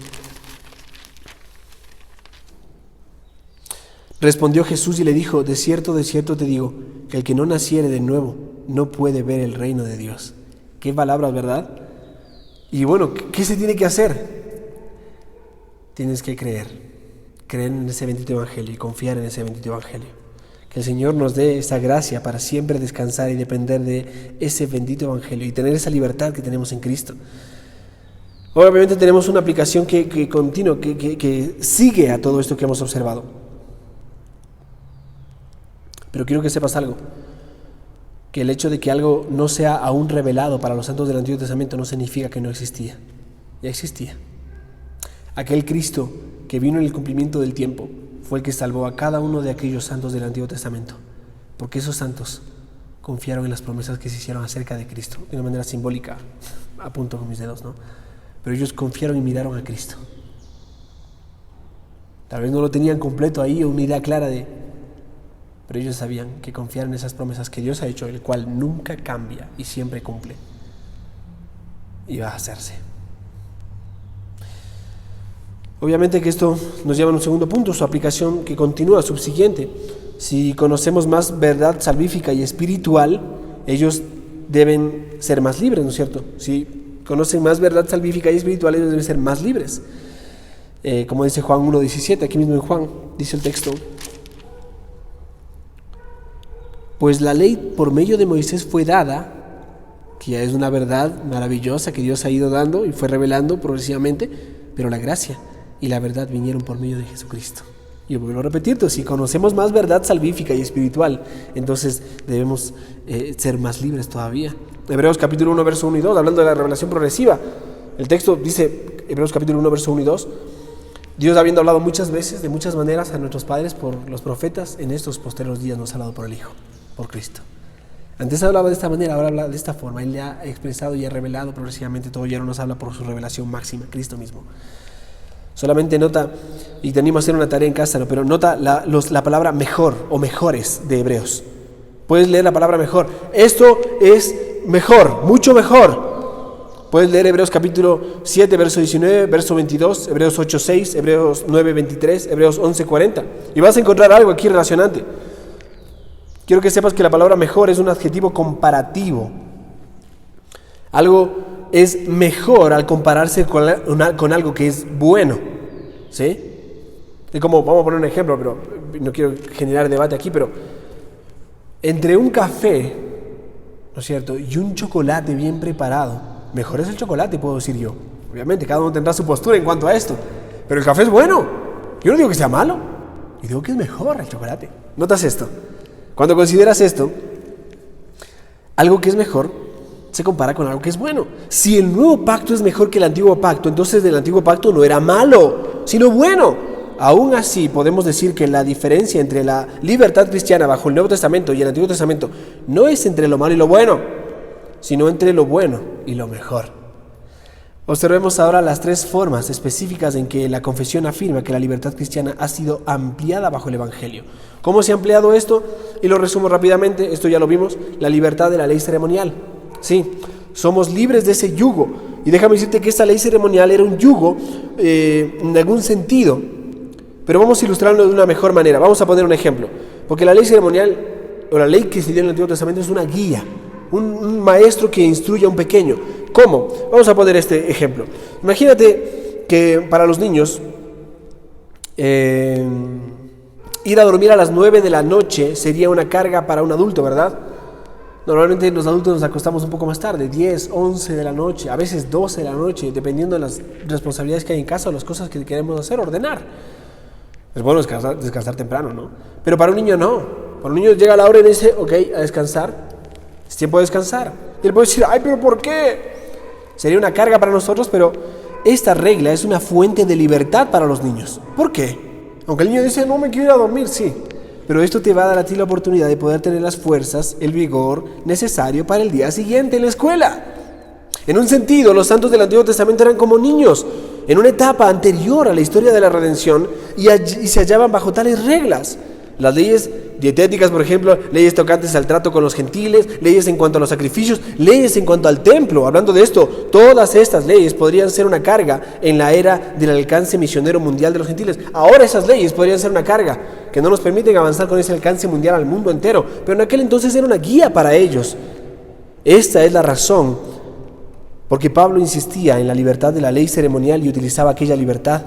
respondió Jesús y le dijo: de cierto te digo, que el que no naciere de nuevo no puede ver el reino de Dios. Qué palabras, ¿verdad? Y bueno, ¿qué se tiene que hacer? Tienes que creer en ese bendito evangelio y confiar en ese bendito evangelio. Que el Señor nos dé esa gracia para siempre descansar y depender de ese bendito evangelio y tener esa libertad que tenemos en Cristo. Obviamente tenemos una aplicación que continúa, que sigue a todo esto que hemos observado. Pero quiero que sepas algo, que el hecho de que algo no sea aún revelado para los santos del Antiguo Testamento no significa que no existía. Ya existía. Aquel Cristo que vino en el cumplimiento del tiempo fue el que salvó a cada uno de aquellos santos del Antiguo Testamento, porque esos santos confiaron en las promesas que se hicieron acerca de Cristo, de una manera simbólica, apunto con mis dedos, ¿no? Pero ellos confiaron y miraron a Cristo. Tal vez no lo tenían completo ahí o una idea clara pero ellos sabían que confiar en esas promesas que Dios ha hecho, el cual nunca cambia y siempre cumple. iba a hacerse. Obviamente que esto nos lleva a un segundo punto, su aplicación que continúa, subsiguiente. Si conocemos más verdad salvífica y espiritual, ellos deben ser más libres, ¿no es cierto? Si conocen más verdad salvífica y espiritual, ellos deben ser más libres. Como dice Juan 1:17, aquí mismo en Juan, dice el texto: pues la ley por medio de Moisés fue dada, que ya es una verdad maravillosa que Dios ha ido dando y fue revelando progresivamente, pero la gracia y la verdad vinieron por medio de Jesucristo. Yo vuelvo a repetirte, si conocemos más verdad salvífica y espiritual, entonces debemos ser más libres todavía. Hebreos capítulo 1, verso 1 y 2, hablando de la revelación progresiva. El texto dice, Hebreos capítulo 1, verso 1 y 2, Dios, habiendo hablado muchas veces, de muchas maneras a nuestros padres por los profetas, en estos posteriores días nos ha hablado por el Hijo, por Cristo. Antes hablaba de esta manera, ahora habla de esta forma. Él le ha expresado y ha revelado progresivamente todo, y ahora nos habla por su revelación máxima, Cristo mismo. Solamente nota, y te animo a hacer una tarea en casa, ¿no? Pero nota la palabra mejor o mejores de Hebreos. Puedes leer la palabra mejor. Esto es mejor, mucho mejor. Puedes leer Hebreos capítulo 7, verso 19, verso 22, Hebreos 8, 6, Hebreos 9, 23, Hebreos 11, 40. Y vas a encontrar algo aquí relacionante. Quiero que sepas que la palabra mejor es un adjetivo comparativo. Algo es mejor al compararse con algo que es bueno, ¿sí? Es como, vamos a poner un ejemplo, pero no quiero generar debate aquí, pero entre un café, ¿no es cierto?, y un chocolate bien preparado, mejor es el chocolate, puedo decir yo. Obviamente, cada uno tendrá su postura en cuanto a esto, pero el café es bueno. Yo no digo que sea malo, yo digo que es mejor el chocolate. ¿Notas esto? Cuando consideras esto, algo que es mejor se compara con algo que es bueno. Si el nuevo pacto es mejor que el antiguo pacto, entonces el antiguo pacto no era malo, sino bueno. Aún así, podemos decir que la diferencia entre la libertad cristiana bajo el Nuevo Testamento y el Antiguo Testamento no es entre lo malo y lo bueno, sino entre lo bueno y lo mejor. Observemos ahora las tres formas específicas en que la confesión afirma que la libertad cristiana ha sido ampliada bajo el Evangelio. ¿Cómo se ha ampliado esto? Y lo resumo rápidamente, esto ya lo vimos, la libertad de la ley ceremonial. Sí, somos libres de ese yugo. Y déjame decirte que esta ley ceremonial era un yugo en algún sentido, pero vamos a ilustrarlo de una mejor manera. Vamos a poner un ejemplo, porque la ley ceremonial, o la ley que se dio en el Antiguo Testamento, es una guía, un maestro que instruye a un pequeño. ¿Cómo? Vamos a poner este ejemplo. Imagínate que para los niños ir a dormir a las 9 de la noche sería una carga para un adulto, ¿verdad? Normalmente los adultos nos acostamos un poco más tarde, 10, 11 de la noche, a veces 12 de la noche, dependiendo de las responsabilidades que hay en casa o las cosas que queremos hacer, ordenar. Es bueno descansar temprano, ¿no? Pero para un niño no. Para un niño llega la hora y dice, ok, a descansar, es tiempo de descansar. Y él puede decir, ay, pero ¿por qué? Sería una carga para nosotros, pero esta regla es una fuente de libertad para los niños. ¿Por qué? Aunque el niño dice, no me quiero ir a dormir, sí. Pero esto te va a dar a ti la oportunidad de poder tener las fuerzas, el vigor necesario para el día siguiente en la escuela. En un sentido, los santos del Antiguo Testamento eran como niños, en una etapa anterior a la historia de la redención, y se hallaban bajo tales reglas. Las leyes dietéticas, por ejemplo, leyes tocantes al trato con los gentiles, leyes en cuanto a los sacrificios, leyes en cuanto al templo. Hablando de esto, todas estas leyes podrían ser una carga en la era del alcance misionero mundial de los gentiles. Ahora esas leyes podrían ser una carga que no nos permiten avanzar con ese alcance mundial al mundo entero, pero en aquel entonces era una guía para ellos. Esta es la razón porque Pablo insistía en la libertad de la ley ceremonial y utilizaba aquella libertad.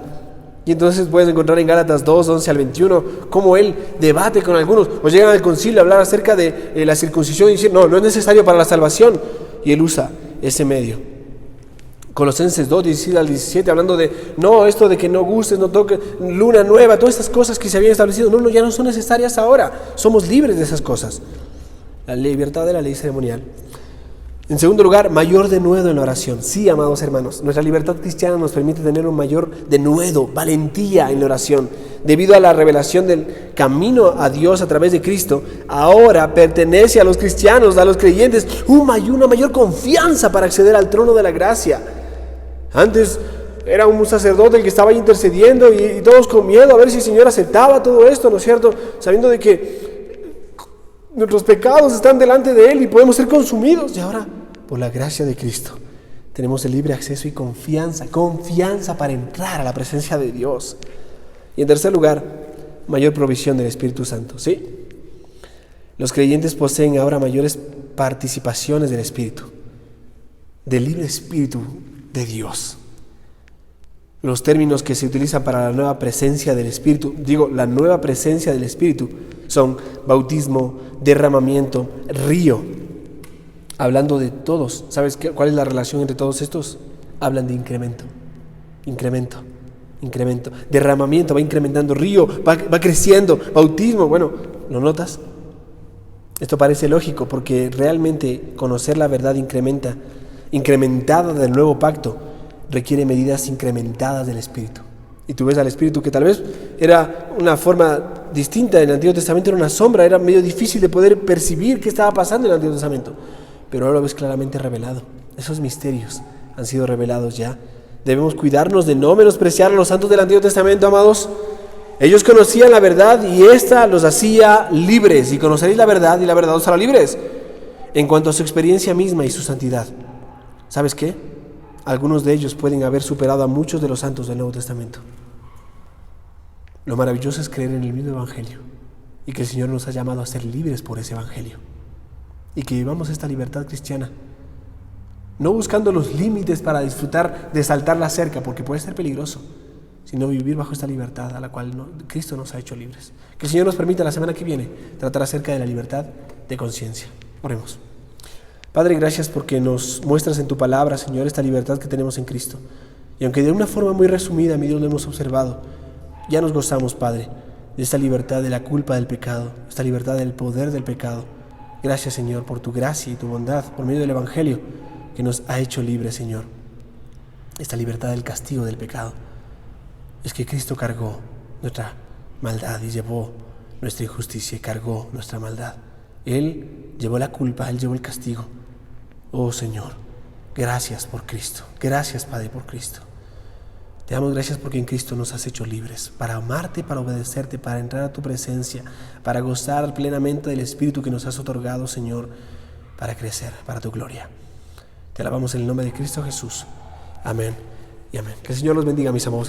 Y entonces puedes encontrar en Gálatas 2, 11 al 21, cómo él debate con algunos, o llegan al concilio a hablar acerca de la circuncisión y decir, no es necesario para la salvación. Y él usa ese medio. Colosenses 2, 16 al 17, hablando de, no, esto de que no gustes, no toques, luna nueva, todas estas cosas que se habían establecido, no, ya no son necesarias ahora. Somos libres de esas cosas. La libertad de la ley ceremonial. En segundo lugar, mayor denuedo en la oración. Sí, amados hermanos, nuestra libertad cristiana nos permite tener un mayor denuedo, valentía en la oración. Debido a la revelación del camino a Dios a través de Cristo, ahora pertenece a los cristianos, a los creyentes, una mayor confianza para acceder al trono de la gracia. Antes era un sacerdote el que estaba intercediendo y todos con miedo a ver si el Señor aceptaba todo esto, ¿no es cierto? Sabiendo de que nuestros pecados están delante de Él y podemos ser consumidos. Y ahora, por la gracia de Cristo, tenemos el libre acceso y confianza para entrar a la presencia de Dios. Y en tercer lugar, mayor provisión del Espíritu Santo, ¿sí? Los creyentes poseen ahora mayores participaciones del Espíritu, del libre Espíritu de Dios. Los términos que se utilizan para la nueva presencia del Espíritu, la nueva presencia del Espíritu, son bautismo, derramamiento, río. Hablando de todos, ¿sabes cuál es la relación entre todos estos? Hablan de incremento. Derramamiento, va incrementando, río, va creciendo, bautismo, bueno, ¿lo notas? Esto parece lógico porque realmente conocer la verdad incrementada del nuevo pacto, requiere medidas incrementadas del Espíritu. Y tú ves al Espíritu que tal vez era una forma distinta en el Antiguo Testamento, era una sombra, era medio difícil de poder percibir qué estaba pasando en el Antiguo Testamento. Pero ahora lo ves claramente revelado. Esos misterios han sido revelados ya. Debemos cuidarnos de no menospreciar a los santos del Antiguo Testamento, amados. Ellos conocían la verdad y ésta los hacía libres. Y conoceréis la verdad y la verdad os hará libres. En cuanto a su experiencia misma y su santidad, ¿sabes qué? Algunos de ellos pueden haber superado a muchos de los santos del Nuevo Testamento. Lo maravilloso es creer en el mismo Evangelio y que el Señor nos ha llamado a ser libres por ese Evangelio. Y que vivamos esta libertad cristiana, no buscando los límites para disfrutar de saltar la cerca, porque puede ser peligroso, sino vivir bajo esta libertad a la cual Cristo nos ha hecho libres. Que el Señor nos permita la semana que viene tratar acerca de la libertad de conciencia. Oremos. Padre, gracias porque nos muestras en tu palabra, Señor, esta libertad que tenemos en Cristo. Y aunque de una forma muy resumida, mi Dios, lo hemos observado, ya nos gozamos, Padre, de esta libertad de la culpa del pecado, esta libertad del poder del pecado. Gracias, Señor, por tu gracia y tu bondad, por medio del Evangelio, que nos ha hecho libres, Señor. Esta libertad del castigo del pecado. Es que Cristo cargó nuestra maldad y llevó nuestra injusticia y cargó nuestra maldad. Él llevó la culpa, Él llevó el castigo. Oh, Señor, gracias por Cristo. Gracias, Padre, por Cristo. Te damos gracias porque en Cristo nos has hecho libres para amarte, para obedecerte, para entrar a tu presencia, para gozar plenamente del Espíritu que nos has otorgado, Señor, para crecer, para tu gloria. Te alabamos en el nombre de Cristo Jesús. Amén y amén. Que el Señor los bendiga, mis amados.